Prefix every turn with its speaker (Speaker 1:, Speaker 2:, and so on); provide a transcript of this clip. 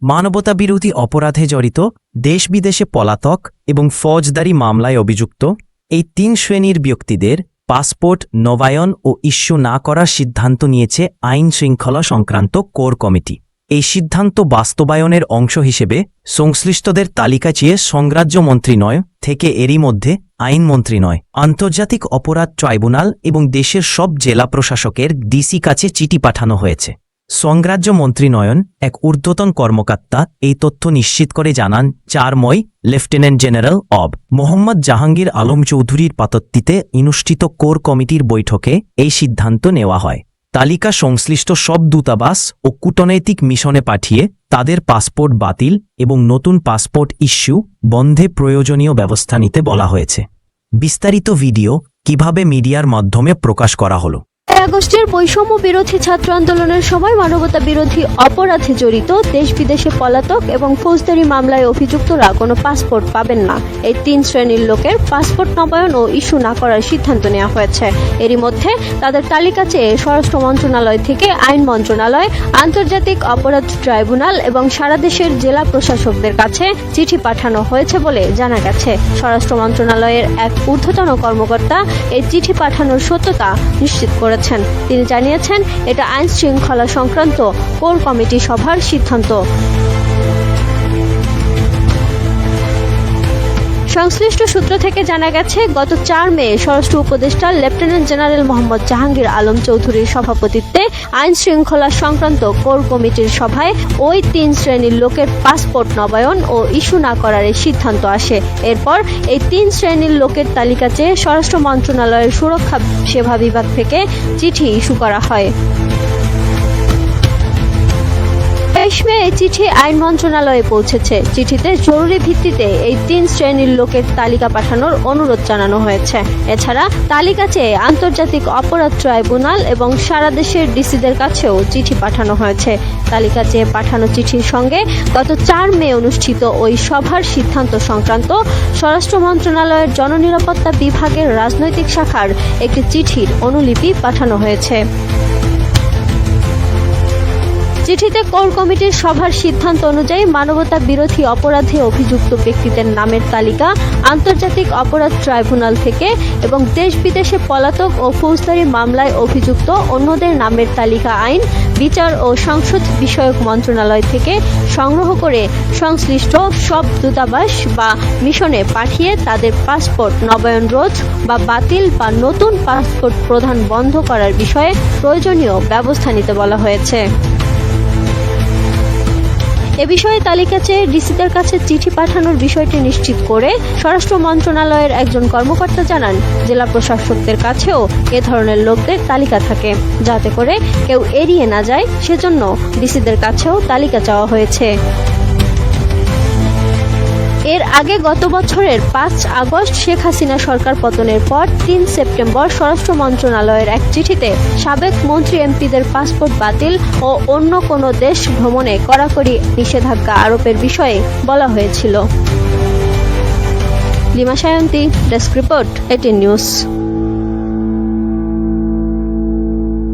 Speaker 1: মানবতাবিরোধী অপরাধে জড়িত, দেশ বিদেশে পলাতক এবং ফৌজদারি মামলায় অভিযুক্ত এই ৩ শ্রেণীর ব্যক্তিদের পাসপোর্ট নবায়ন ও ইস্যু না করার সিদ্ধান্ত নিয়েছে আইন শৃঙ্খলা সংক্রান্ত কোর কমিটি। এই সিদ্ধান্ত বাস্তবায়নের অংশ হিসেবে সংশ্লিষ্টদের তালিকা চেয়ে সংরাজ্য মন্ত্রণালয় থেকে এরই মধ্যে আইনমন্ত্রী নয় আন্তর্জাতিক অপরাধ ট্রাইব্যুনাল এবং দেশের সব জেলা প্রশাসকের ডিসি কাছে চিঠি পাঠানো হয়েছে। সংরাজ্য মন্ত্রণালয় এক ঊর্ধ্বতন কর্মকর্তা এই তথ্য নিশ্চিত করে জানান, ৪ মই lieutenant general of. Mohammad Jahangir Alam চৌধুরীর পাতত্বিতে অনুষ্ঠিত কোর কমিটির বৈঠকে এই সিদ্ধান্ত নেওয়া হয়। তালিকা সংশ্লিষ্ট সব দূতাবাস ও কূটনৈতিক মিশনে পাঠিয়ে তাদের পাসপোর্ট বাতিল এবং নতুন পাসপোর্ট ইস্যু বন্ধে প্রয়োজনীয় ব্যবস্থা নিতে বলা হয়েছে। বিস্তারিত ভিডিও কিভাবে মিডিয়ার মাধ্যমে প্রকাশ করা হলো।
Speaker 2: আগস্টের বৈষম্য বিরোধী ছাত্র আন্দোলনের সময় মানবতা বিরোধী অপরাধে জড়িত, দেশ বিদেশে পলাতক এবং ফৌজদারি মামলায় অভিযুক্তরা কোনো পাসপোর্ট পাবেন না। এই ৩ শ্রেণীর লোকের পাসপোর্ট নবায়ন ও ইস্যু না করার সিদ্ধান্ত নেওয়া হয়েছে। এরই মধ্যে তাদের তালিকা চেয়ে স্বরাষ্ট্র মন্ত্রণালয় থেকে আইন মন্ত্রণালয়, আন্তর্জাতিক অপরাধ ট্রাইব্যুনাল এবং সারা দেশের জেলা প্রশাসকদের কাছে চিঠি পাঠানো হয়েছে বলে জানা গেছে। স্বরাষ্ট্র মন্ত্রণালয়ের এক ঊর্ধ্বতন কর্মকর্তা এই চিঠি পাঠানোর সত্যতা নিশ্চিত করেছেন। তিনি জানিয়েছেন, এটা আইন শৃঙ্খলা সংক্রান্ত কোর কমিটি সভার সিদ্ধান্ত। সংশ্লিষ্ট সূত্র থেকে জানা গেছে, গত ৪ মে স্বরাষ্ট্র উপদেষ্টা লেফটেন্যান্ট জেনারেল মোহাম্মদ জাহাঙ্গীর আলম চৌধুরীর সভাপতিত্বে আইন শৃঙ্খলা সংক্রান্ত কোর কমিটির সভায় ওই ৩ শ্রেণীর লোকের পাসপোর্ট নবায়ন ও ইস্যু না করার সিদ্ধান্ত আসে। এরপর এই ৩ শ্রেণীর লোকের তালিকা চেয়ে স্বরাষ্ট্র মন্ত্রণালয়ের সুরক্ষা সেবা বিভাগ থেকে চিঠি ইস্যু করা হয়। ২৩ মে এই চিঠি আইন মন্ত্রণালয়ে পৌঁছেছে। চিঠিতে জরুরি ভিত্তিতে এই ৩ শ্রেণীর লোকের তালিকা পাঠানোর অনুরোধ জানানো হয়েছে। এছাড়া তালিকা চেয়ে আন্তর্জাতিক অপরাধ ট্রাইব্যুনাল এবং সারা দেশের ডিসিদের কাছেও চিঠি পাঠানো হয়েছে। তালিকা চেয়ে পাঠানো চিঠির সঙ্গে গত ৪ মে অনুষ্ঠিত ওই সভার সিদ্ধান্ত সংক্রান্ত স্বরাষ্ট্র মন্ত্রণালয়ের জননিরাপত্তা বিভাগের রাজনৈতিক শাখার একটি চিঠির অনুলিপি পাঠানো হয়েছে। চিঠিতে কোর কমিটির সভার সিদ্ধান্ত অনুযায়ী মানবতা বিরোধী অপরাধে অভিযুক্ত ব্যক্তিদের নামের তালিকা আন্তর্জাতিক অপরাধ ট্রাইব্যুনাল থেকে এবং দেশ বিদেশে পলাতক ও ফৌজদারি মামলায় অভিযুক্ত অন্যদের নামের তালিকা আইন, বিচার ও সংসদ বিষয়ক মন্ত্রণালয় থেকে সংগ্রহ করে সংশ্লিষ্ট সব দূতাবাস বা মিশনে পাঠিয়ে তাদের পাসপোর্ট নবায়ন রোধ বা বাতিল বা নতুন পাসপোর্ট প্রদান বন্ধ করার বিষয়ে প্রয়োজনীয় ব্যবস্থা নিতে বলা হয়েছে। এ বিষয়ে তালিকা চেয়ে ডিসিদের কাছে চিঠি পাঠানোর বিষয়টি নিশ্চিত করে স্বরাষ্ট্র মন্ত্রণালয়ের একজন কর্মকর্তা জানান, জেলা প্রশাসকদের কাছেও এ ধরনের লোকদের তালিকা থাকে, যাতে করে কেউ এড়িয়ে না যায়, সেজন্য ডিসিদের কাছেও তালিকা চাওয়া হয়েছে। এর আগে গত বছরের ৫ আগস্ট শেখ হাসিনা সরকার পতনের পর ৩ সেপ্টেম্বর স্বরাষ্ট্র মন্ত্রণালয়ের এক চিঠিতে সাবেক মন্ত্রী এমপিদের পাসপোর্ট বাতিল ও অন্য কোনো দেশ ভ্রমণে কড়াকড়ি নিষেধাজ্ঞা আরোপের বিষয়ে বলা হয়েছিল। Lima Sayanti, desk report, 18 news.